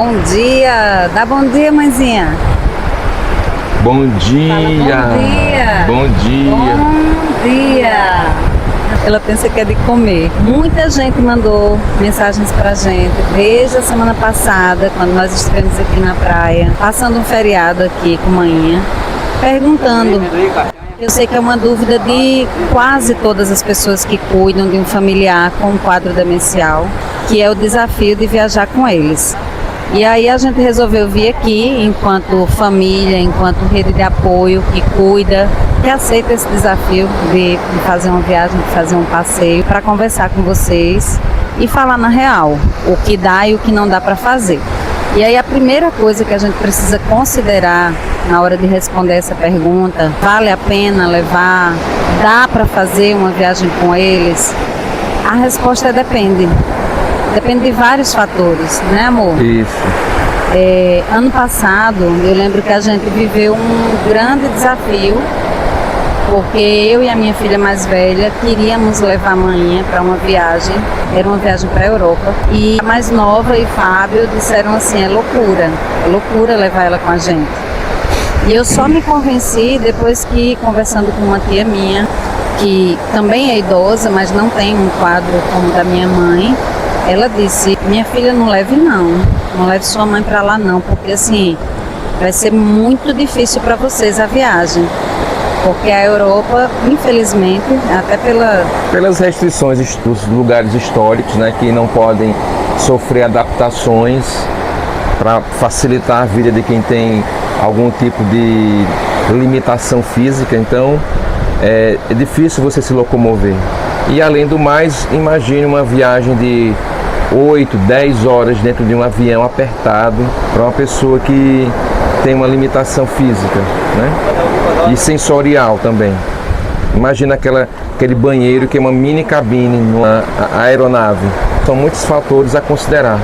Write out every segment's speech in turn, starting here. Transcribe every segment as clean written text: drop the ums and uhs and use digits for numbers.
Bom dia! Dá bom dia, mãezinha! Bom dia! Fala, bom dia! Bom dia! Bom dia! Ela pensa que é de comer. Muita gente mandou mensagens pra gente desde a semana passada, quando nós estivemos aqui na praia, passando um feriado aqui com manhã, perguntando. Eu sei que é uma dúvida de quase todas as pessoas que cuidam de um familiar com um quadro demencial, que é o desafio de viajar com eles. E aí a gente resolveu vir aqui enquanto família, enquanto rede de apoio que cuida, que aceita esse desafio de fazer uma viagem, de fazer um passeio, para conversar com vocês e falar na real o que dá e o que não dá para fazer. E aí a primeira coisa que a gente precisa considerar na hora de responder essa pergunta, vale a pena levar, dá para fazer uma viagem com eles? A resposta é depende. Depende de vários fatores, né, amor? Isso. Ano passado, eu lembro que a gente viveu um grande desafio, porque eu e a minha filha mais velha queríamos levar a manhã para uma viagem, era uma viagem para a Europa, e a mais nova e Fábio disseram assim, é loucura levar ela com a gente. E eu só me convenci depois que, conversando com uma tia minha, que também é idosa, mas não tem um quadro como o da minha mãe, ela disse, minha filha, não leve sua mãe para lá não, porque assim, vai ser muito difícil para vocês a viagem. Porque a Europa, infelizmente, até pelas restrições dos lugares históricos, né, que não podem sofrer adaptações para facilitar a vida de quem tem algum tipo de limitação física, então é difícil você se locomover. E além do mais, imagine uma viagem de 8, 10 horas dentro de um avião apertado para uma pessoa que tem uma limitação física, né? E sensorial também. Imagina aquele banheiro que é uma mini cabine numa aeronave. São muitos fatores a considerar.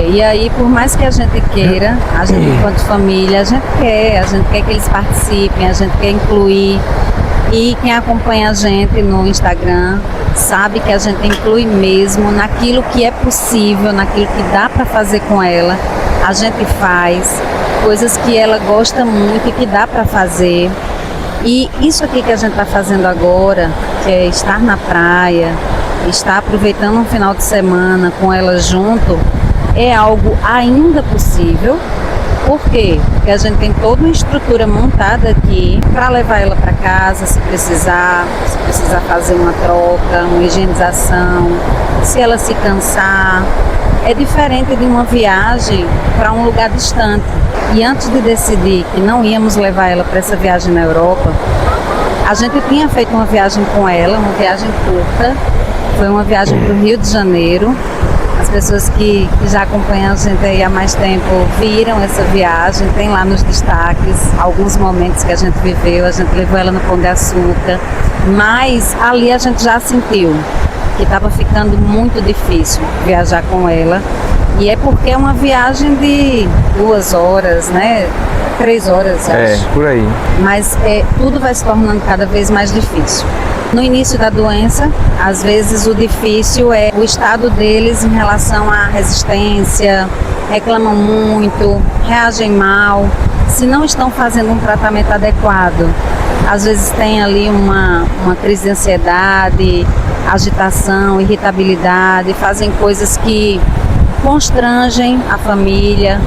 E aí, por mais que a gente queira, a gente enquanto família, a gente quer que eles participem, a gente quer incluir. E quem acompanha a gente no Instagram sabe que a gente inclui mesmo naquilo que é possível, naquilo que dá para fazer com ela. A gente faz coisas que ela gosta muito e que dá para fazer. E isso aqui que a gente está fazendo agora, que é estar na praia, estar aproveitando um final de semana com ela junto, é algo ainda possível. Por quê? Porque a gente tem toda uma estrutura montada aqui para levar ela para casa, se precisar fazer uma troca, uma higienização, se ela se cansar. É diferente de uma viagem para um lugar distante. E antes de decidir que não íamos levar ela para essa viagem na Europa, a gente tinha feito uma viagem com ela, uma viagem curta. Foi uma viagem para o Rio de Janeiro. As pessoas que já acompanham a gente aí há mais tempo viram essa viagem, tem lá nos destaques alguns momentos que a gente viveu, a gente levou ela no Pão de Açúcar, mas ali a gente já sentiu que estava ficando muito difícil viajar com ela, e é porque é uma viagem de 2 horas, né? 3 horas, acho. Por aí. Mas tudo vai se tornando cada vez mais difícil. No início da doença, às vezes o difícil é o estado deles em relação à resistência, reclamam muito, reagem mal, se não estão fazendo um tratamento adequado. Às vezes tem ali uma crise de ansiedade, agitação, irritabilidade, fazem coisas que constrangem a família,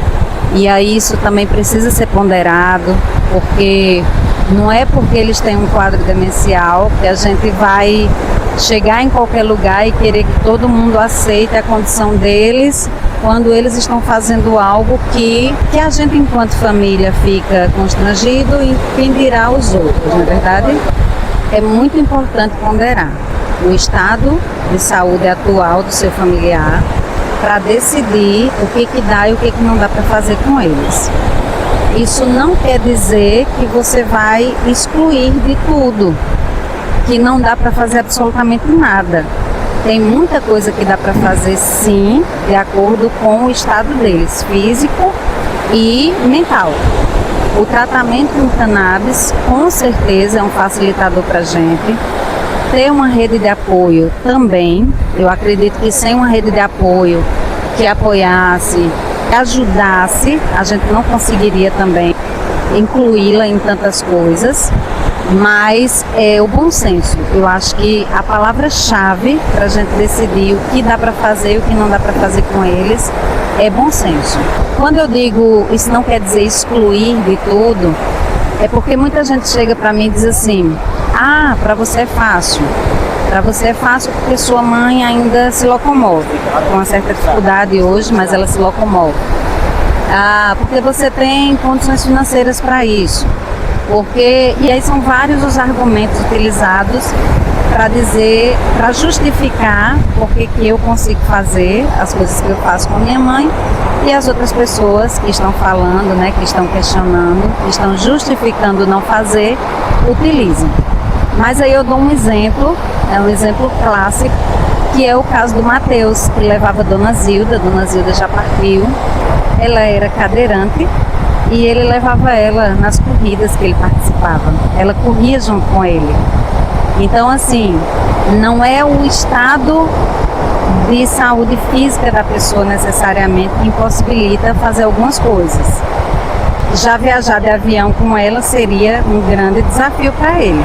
e aí isso também precisa ser ponderado, porque não é porque eles têm um quadro demencial que a gente vai chegar em qualquer lugar e querer que todo mundo aceite a condição deles quando eles estão fazendo algo que a gente enquanto família fica constrangido, e quem dirá os outros, não é verdade? É muito importante ponderar o estado de saúde atual do seu familiar para decidir o que dá e o que não dá para fazer com eles. Isso não quer dizer que você vai excluir de tudo, que não dá para fazer absolutamente nada. Tem muita coisa que dá para fazer sim, de acordo com o estado deles, físico e mental. O tratamento com cannabis com certeza é um facilitador para a gente. Ter uma rede de apoio também. Eu acredito que sem uma rede de apoio que apoiasse, ajudasse, a gente não conseguiria também incluí-la em tantas coisas, mas o bom senso. Eu acho que a palavra-chave para a gente decidir o que dá para fazer e o que não dá para fazer com eles é bom senso. Quando eu digo isso não quer dizer excluir de tudo, é porque muita gente chega para mim e diz assim: ah, para você é fácil. Para você é fácil porque sua mãe ainda se locomove. Com uma certa dificuldade hoje, mas ela se locomove. Ah, porque você tem condições financeiras para isso. Porque, e aí são vários os argumentos utilizados para dizer, para justificar porque que eu consigo fazer as coisas que eu faço com a minha mãe e as outras pessoas que estão falando, né, que estão questionando, que estão justificando não fazer, utilizam. Mas aí eu dou um exemplo, é um exemplo clássico, que é o caso do Matheus, que levava a Dona Zilda já partiu, ela era cadeirante e ele levava ela nas corridas que ele participava, ela corria junto com ele. Então, assim, não é o estado de saúde física da pessoa necessariamente que impossibilita fazer algumas coisas. Já viajar de avião com ela seria um grande desafio para ele,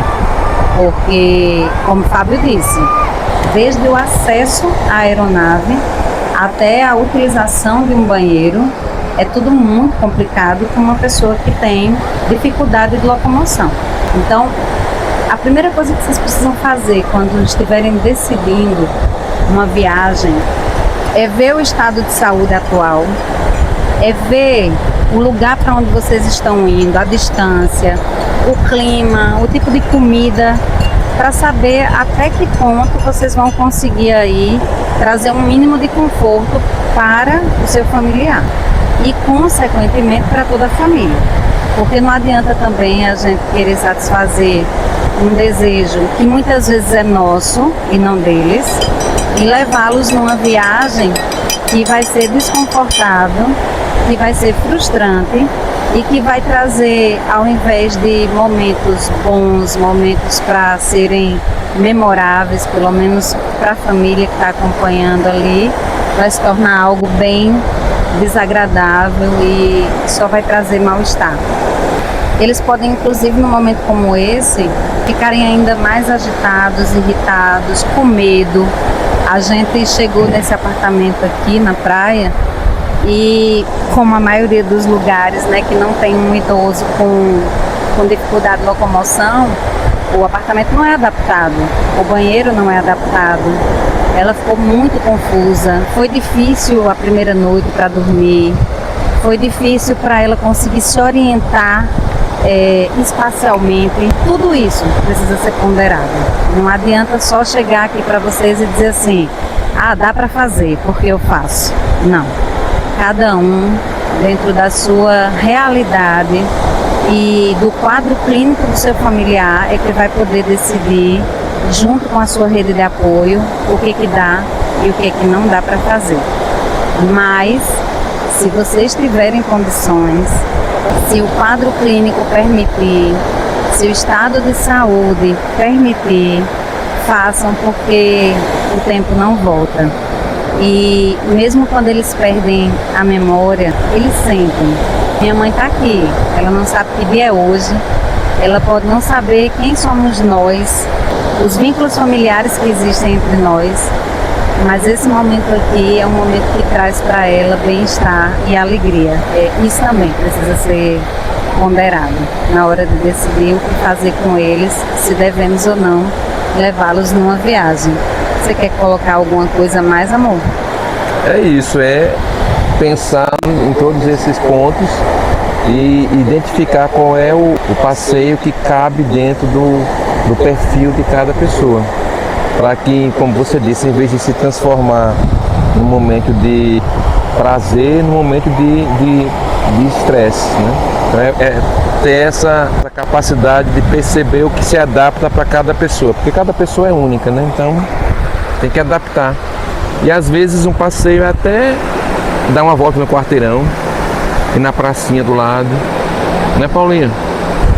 porque, como o Fábio disse, desde o acesso à aeronave até a utilização de um banheiro, é tudo muito complicado com uma pessoa que tem dificuldade de locomoção. Então, a primeira coisa que vocês precisam fazer quando estiverem decidindo uma viagem é ver o estado de saúde atual, é ver o lugar para onde vocês estão indo, a distância, o clima, o tipo de comida, para saber até que ponto vocês vão conseguir aí trazer um mínimo de conforto para o seu familiar e, consequentemente, para toda a família. Porque não adianta também a gente querer satisfazer um desejo que muitas vezes é nosso e não deles e levá-los numa viagem que vai ser desconfortável, que vai ser frustrante e que vai trazer, ao invés de momentos bons, momentos para serem memoráveis, pelo menos para a família que está acompanhando ali, vai se tornar algo bem desagradável e só vai trazer mal-estar. Eles podem, inclusive, num momento como esse, ficarem ainda mais agitados, irritados, com medo. A gente chegou nesse apartamento aqui na praia e, como a maioria dos lugares, né, que não tem um idoso com dificuldade de locomoção, o apartamento não é adaptado, o banheiro não é adaptado. Ela ficou muito confusa, foi difícil a primeira noite para dormir, foi difícil para ela conseguir se orientar espacialmente. Tudo isso precisa ser ponderado. Não adianta só chegar aqui para vocês e dizer assim: ah, dá para fazer porque eu faço. Não. Cada um dentro da sua realidade e do quadro clínico do seu familiar é que vai poder decidir, junto com a sua rede de apoio, o que dá e o que não dá para fazer. Mas, se vocês tiverem condições, se o quadro clínico permitir, se o estado de saúde permitir, façam, porque o tempo não volta. E mesmo quando eles perdem a memória, eles sentem: minha mãe está aqui, ela não sabe que dia é hoje, ela pode não saber quem somos nós, os vínculos familiares que existem entre nós, mas esse momento aqui é um momento que traz para ela bem-estar e alegria. Isso também precisa ser ponderado na hora de decidir o que fazer com eles, se devemos ou não levá-los numa viagem. Você quer colocar alguma coisa mais, amor? É isso, é pensar em todos esses pontos e identificar qual é o passeio que cabe dentro do perfil de cada pessoa. Para que, como você disse, em vez de se transformar num momento de prazer, num momento de estresse, né? Então é ter essa capacidade de perceber o que se adapta para cada pessoa, porque cada pessoa é única, né? Então tem que adaptar. E às vezes um passeio é até dar uma volta no quarteirão e na pracinha do lado, né, Paulinha?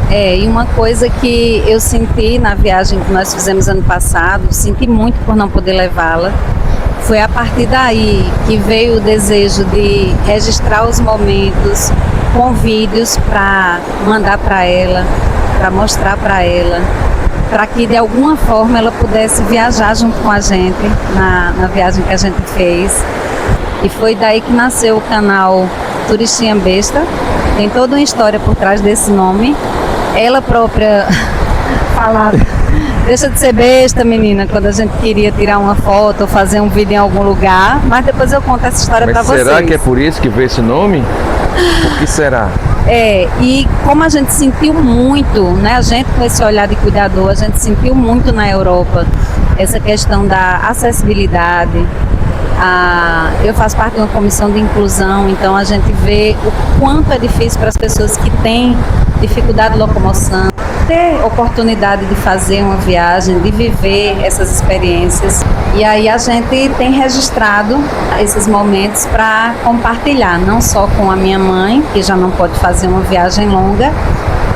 E uma coisa que eu senti na viagem que nós fizemos ano passado, senti muito por não poder levá-la, Foi a partir daí que veio o desejo de registrar os momentos com vídeos para mandar para ela, para mostrar para ela, para que de alguma forma ela pudesse viajar junto com a gente na viagem que a gente fez. E foi daí que nasceu o canal Turistinha Besta. Tem toda uma história por trás desse nome. Ela própria falava: deixa de ser besta, menina, quando a gente queria tirar uma foto ou fazer um vídeo em algum lugar. Mas depois eu conto essa história para vocês. Será que é por isso que veio esse nome? Por que será? E como a gente sentiu muito, né, a gente com esse olhar de cuidador, a gente sentiu muito na Europa essa questão da acessibilidade. Eu faço parte de uma comissão de inclusão, então a gente vê o quanto é difícil para as pessoas que têm dificuldade de locomoção ter oportunidade de fazer uma viagem, de viver essas experiências. E aí a gente tem registrado esses momentos para compartilhar, não só com a minha mãe, que já não pode fazer uma viagem longa,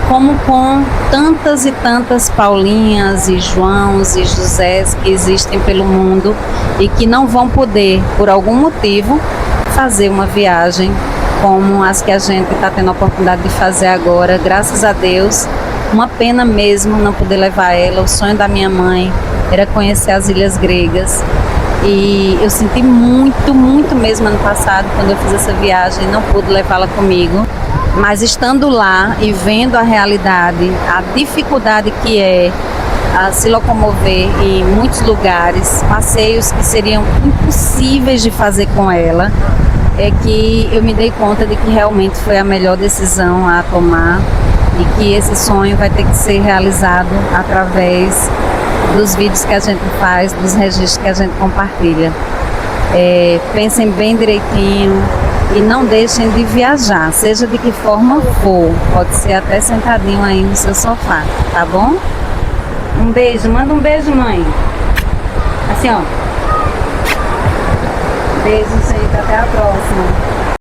como com tantas e tantas Paulinhas e Joãos e Josés que existem pelo mundo e que não vão poder, por algum motivo, fazer uma viagem como as que a gente está tendo a oportunidade de fazer agora, graças a Deus. Uma pena mesmo não poder levar ela. O sonho da minha mãe era conhecer as Ilhas Gregas. E eu senti muito, muito mesmo ano passado, quando eu fiz essa viagem, não pude levá-la comigo. Mas estando lá e vendo a realidade, a dificuldade que é se locomover em muitos lugares, passeios que seriam impossíveis de fazer com ela, é que eu me dei conta de que realmente foi a melhor decisão a tomar e que esse sonho vai ter que ser realizado através dos vídeos que a gente faz, dos registros que a gente compartilha. Pensem bem direitinho e não deixem de viajar, seja de que forma for, pode ser até sentadinho aí no seu sofá, tá bom? Um beijo, manda um beijo, mãe. Assim, ó. Beijo, gente, até a próxima.